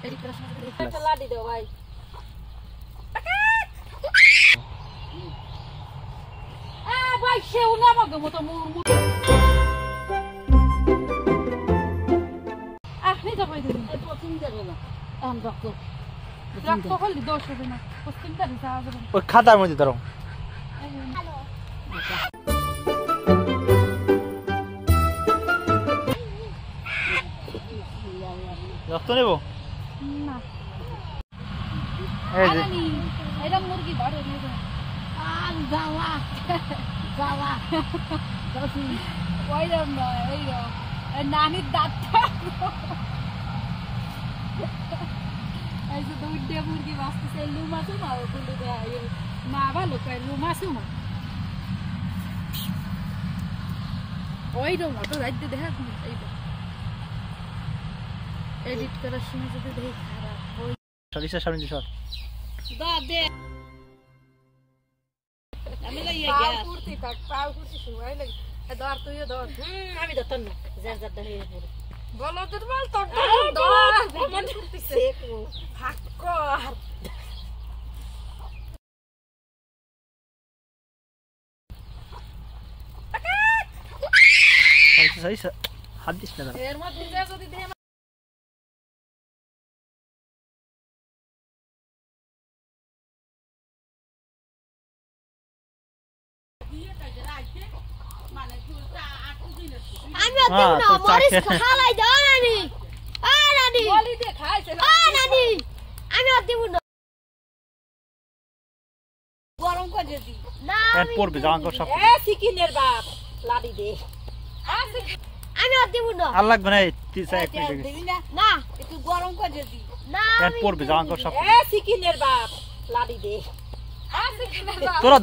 একটা লাডি দাও ভাই ভাই সেও না আমাকে মতো মুরমু আপনি তো ভাই দিন এত চিন্তা করো না রক্ত খালি দোষ হবে না চিন্তা দিতে হবে ওই খাতার মধ্যে ধরো রক্ত নেব না এই যে এটা মুরগি ধরে নেবে যাওয়া যাওয়া ওইরকম নয় ওইরকম নানির দাঁতটা এই যে দুইটা মুরগি বাঁচতেছে লুমাসু মা বলে মা ভালো কয় লুমাসু মা ওইরকম অত রাজ্যে দেখা এইটা এডিট করার সময় যদি দেখি খারাপ ওই সরিষার সামনে সর দা দে আমি লইয়া গ্যাস কুর্তি থাক পাও কুর্তি সময় লাগে ধর তুইও ধর আমি ধরত না যার যার ধরে পড়ে বলো তোর বল তোর ধর মন করতেছে ফাক কর সরিষা হাত দিস না এর মধ্যে যদি দে আমি দেব না মরিস খালাই দাও নানি আ নানি বলি দে খাইছে আ নানি আমি দেব না গরম করে দি না প্যান্ট পরবে জামা কাপড় সব এ সিকিনের বাপ লাড়ি দে আমি দেব না আর লাগবে না তিসা এক মিনিট দিবি না না একটু গরম করে দি না প্যান্ট পরবে জামা কাপড় সব এ সিকিনের বাপ লাড়ি দে সিকিনের বাপ তোরা